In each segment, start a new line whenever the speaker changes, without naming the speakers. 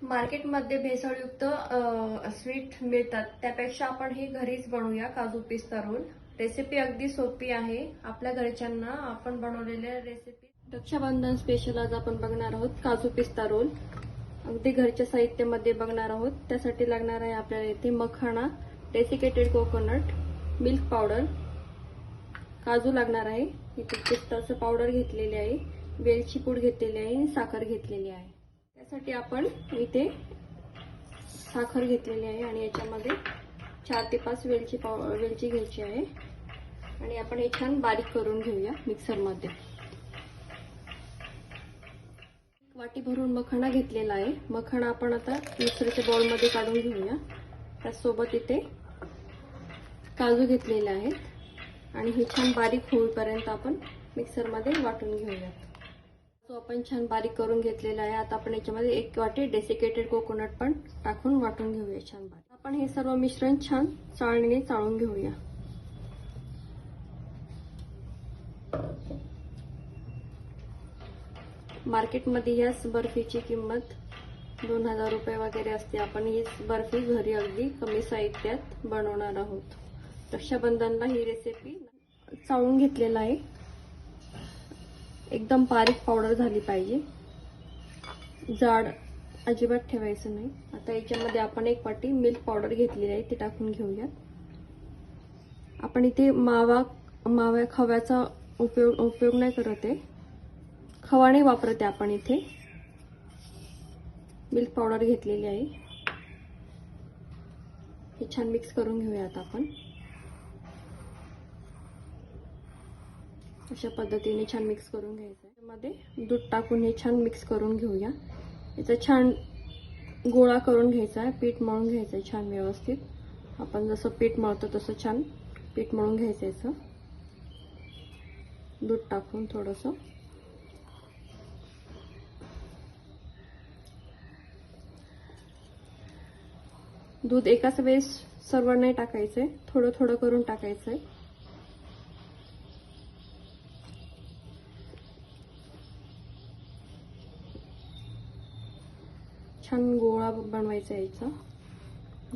मार्केटमध्ये भेसळयुक्त स्वीट मिळतात, त्यापेक्षा आपण हे घरीच बनवूया काजू पिस्ता रोल। रेसिपी अगदी सोपी आहे। आपल्या घरच्यांना आपण बनवलेल्या रेसिपी रक्षाबंधन स्पेशल आज आपण बघणार आहोत काजू पिस्ता रोल। अगदी घरच्या साहित्यामध्ये बघणार आहोत। त्यासाठी लागणार आहे आपल्याला इथे मखाना, डेसिकेटेड कोकोनट, मिल्क पावडर, काजू लागणार आहे, इथे पिस्ताचं पावडर घेतलेले आहे, वेलची पूड घेतलेली आहे आणि साखर घेतलेली आहे। त्यासाठी आपण इथे साखर घेतलेली आहे आणि याच्यामध्ये 4 ते 5 वेलची घ्यायची आहे आणि आपण हे छान बारीक करून घेऊया मिक्सर मध्ये। वाटी भरून मखाना घेतलेला आहे। मखाना आपण आता मिक्सरच्या बाउल मध्ये काढून घेऊया। त्यासोबत इथे काजू घेतलेले आहेत आणि हे छान बारीक होईपर्यंत आपण मिक्सर मध्ये वाटून घेऊया। तो आपण छान बारीक करून घेतलेला आहे। आता आपण याच्यामध्ये 1 वाटी डेसिकेटेड कोकोनट पण टाकून वाटून घेऊया छान बारीक। आपण हे सर्व मिश्रण छान चाळणीने चाळून घेऊया। मार्केटमध्ये याच बर्फीची किंमत 2000 रुपये वगैरे असते। आपण ही बर्फी घरी अगदी कमी साहित्यात बनवणार आहोत। रक्षाबंधनला ही रेसिपी चाळून घेतलेला आहे। एकदम बारीक पावडर झाली पाहिजे, जाड अजिबात ठेवायचं नाही। आता याच्यामध्ये आपण 1 वाटी मिल्क पावडर घेतलेली आहे, ती टाकून घेऊया। आपण इथे खव्याचा उपयोग नाही करत आहे, खवा नाही वापरते आपण इथे। मिल्क पावडर घेतलेली आहे, हे छान मिक्स करून घेऊया। आता आपण अशा पद्धतीने छान मिक्स करून घ्यायचं आहे। त्यामध्ये दूध टाकून हे छान मिक्स करून घेऊया। याचा छान गोळा करून घ्यायचा आहे, पीठ मळून घ्यायचं आहे छान व्यवस्थित। आपण जसं पीठ मळतो तसं छान पीठ मळून घ्यायचं याचं, दूध टाकून थोडंसं। दूध एकाच वेळेस सर्व नाही टाकायचंय, थोडं थोडं करून टाकायचंय। छान गोळा बनवायचा याचा,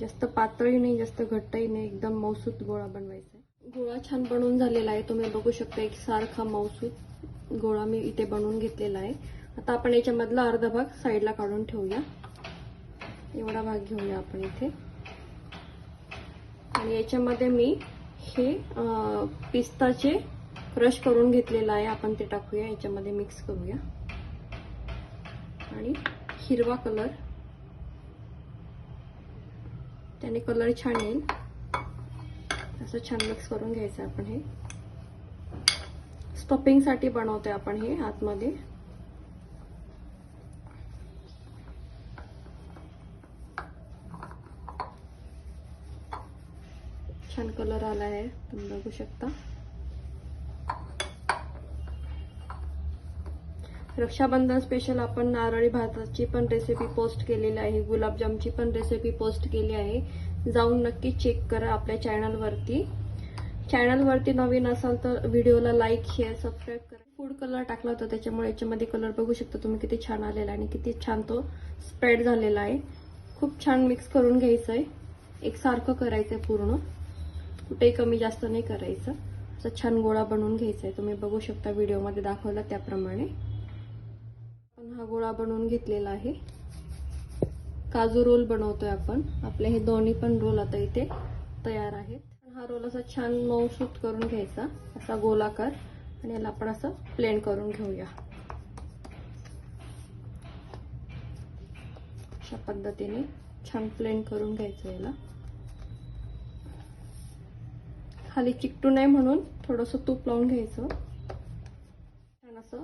जास्त पातळही नाही जास्त घट्टही नाही, एकदम मऊसूत गोळा बनवायचा आहे। गोळा छान बनवून झालेला आहे, तुम्ही बघू शकता एक सारखा मऊसूत गोळा मी इथे बनवून घेतलेला आहे। आता आपण याच्यामधला अर्धा भाग साईडला काढून ठेवूया। एवढा भाग घेऊया आपण इथे आणि याच्यामध्ये मी हे पिस्ताचे क्रश करून घेतलेला आहे, आपण ते टाकूया याच्यामध्ये, मिक्स करूया। आणि हिरवा कलर, त्याने कलर छान येईल, असं छान मिक्स करून घ्यायचं आपण। हे स्टफिंग साठी बनवतोय आपण हे आतमध्ये। छान कलर आला आहे, तुम्ही बघू शकता। रक्षाबंधन स्पेशल आपण नारळी भाताची पण रेसिपी पोस्ट केलेली आहे, गुलाबजामची पण रेसिपी पोस्ट केली आहे। जाऊन नक्की चेक करा आपल्या चॅनलवरती नवीन असाल तर व्हिडिओला लाईक, शेअर, सबस्क्राईब करा। फूड कलर टाकला होता त्याच्यामुळे याच्यामध्ये कलर बघू शकता तुम्ही किती छान आलेला आहे आणि किती छान तो स्प्रेड झालेला आहे। खूप छान मिक्स करून घ्यायचं आहे, एकसारखं करायचं आहे, पूर्ण कुठेही कमी जास्त नाही करायचं। असं छान गोळा बनवून घ्यायचा आहे, तुम्ही बघू शकता व्हिडिओमध्ये दाखवला त्याप्रमाणे। हा गोळा बनवून घेतलेला आहे। काजू रोल बनवतोय आपण। आपले हे दोन्ही पण रोल आता इथे तयार आहेत। हा रोल असा छान मऊसूत करून घ्यायचा, असा गोलाकार, आणि याला आपण असं प्लेन करून घेऊया। अशा पद्धतीने छान प्लेन करून घ्यायचं याला। खाली चिकटू नये म्हणून थोडंसं तूप लावून घ्यायचं, छान असं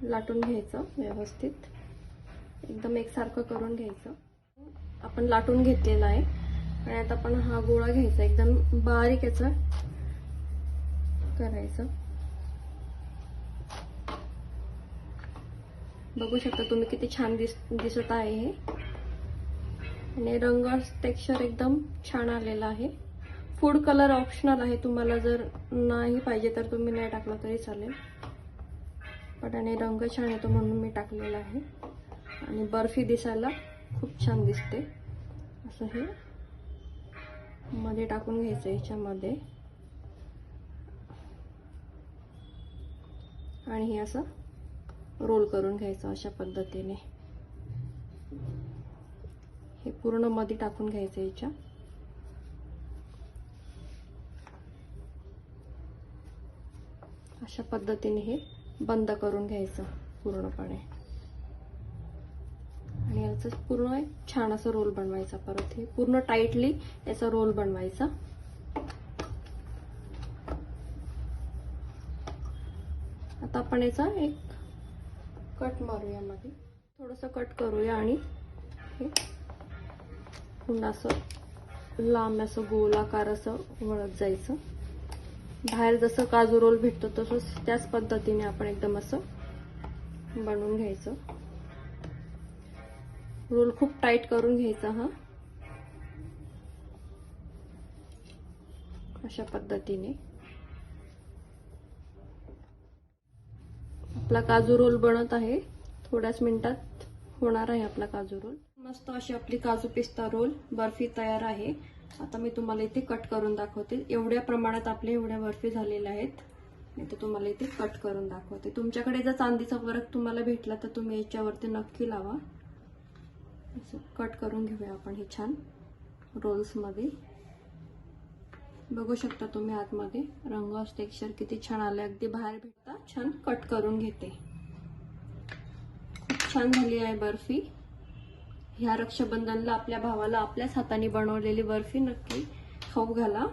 लाटून घ्यायचं व्यवस्थित, एकदम एकसारखं करून घ्यायचं। आपण लाटून घेतलेला आहे आणि आता आपण हा गोळा घ्यायचा, एकदम बारीक याचा करायचं। बघू शकता तुम्ही किती छान दिसत आहे हे, आणि रंग टेक्स्चर एकदम छान आलेला आहे। फूड कलर ऑप्शनल आहे, तुम्हाला जर नाही पाहिजे तर तुम्ही नाही टाकला तरी चालेल। पटाने रंग छान येतो म्हणून मी टाकलेला आहे. आणि बर्फी दिसायला खूप छान दिसते. असं हे मध्ये टाकून घ्यायचं ह्याच्यामध्ये आणि हे असं रोल करून घ्यायचं अशा पद्धतीने. हे पूर्ण मध्ये टाकून घ्यायचं ह्याच्या. अशा पद्धतीने हे बंद करून घ्यायचं पूर्णपणे. आणि याचं पूर्ण एक छान असं रोल बनवायचा. परत हे पूर्ण टाईटली याचा रोल बनवायचा. आता आपण याचा एक कट मारूया. मध्ये थोडंसं कट करूया आणि हे पुन्हा असं लांब असं गोलाकार असं वळत जायचं. बाहेर जसं काजू रोल भेटतो तसंच त्याच पद्धतीने आपण एकदम असं बनवून घ्यायचं. रोल खूप टाईट करून घ्यायचा हा. अशा पद्धतीने आपला काजू रोल बनत आहे. थोड्याच मिनिटात होणार आहे आपला काजू रोल. मस्त अशी आपली काजू पिस्ता रोल बर्फी तयार आहे. आता मी तुम्हाला इथे कट करून दाखवते. एवढ्या प्रमाणात आपल्या एवढ्या बर्फी झालेल्या आहेत. मी तर तुम्हाला इथे कट करून दाखवते. तुमच्याकडे जर चांदीचा फरक तुम्हाला भेटला तर तुम्ही याच्यावरती नक्की लावा. असं कट करून घेऊया आपण हे छान रोल्स मध्ये. बघू शकता तुम्ही आतमध्ये रंग टेक्स्चर किती छान आले. अगदी बाहेर भेटता छान कट करून घेते. खूप छान झाली आहे बर्फी. ह्या रक्षाबंधनला आपल्या भावाला आपल्याच हाताने बनवलेली बर्फी नक्की खाऊ घाला.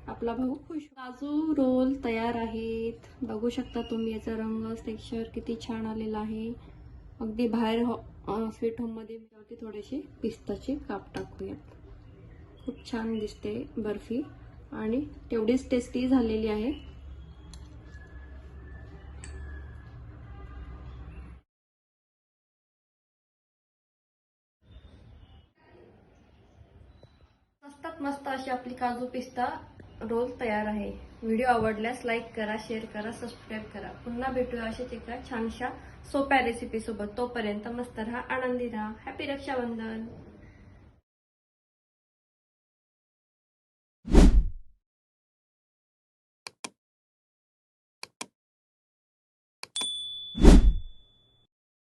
आपला भाऊ खुश. काजू रोल तयार आहेत. बघू शकता तुम्ही याचा रंग टेक्स्चर किती छान आलेला आहे. अगदी बाहेर स्वीट होम मध्ये थोडेसे पिस्ताचे काप टाकूयात. खूप छान दिसते बर्फी आणि तेवढीच टेस्टी झालेली आहे. मस्त अशी आपली काजू पिस्ता रोल तयार आहे. व्हिडिओ आवडल्यास लाईक करा, शेअर करा, सबस्क्राईब करा. पुन्हा भेटूया अशाच एका छानशा सोप्या रेसिपी सोबत. तोपर्यंत मस्त राहा, आनंदी राहा. हॅपी रक्षाबंधन.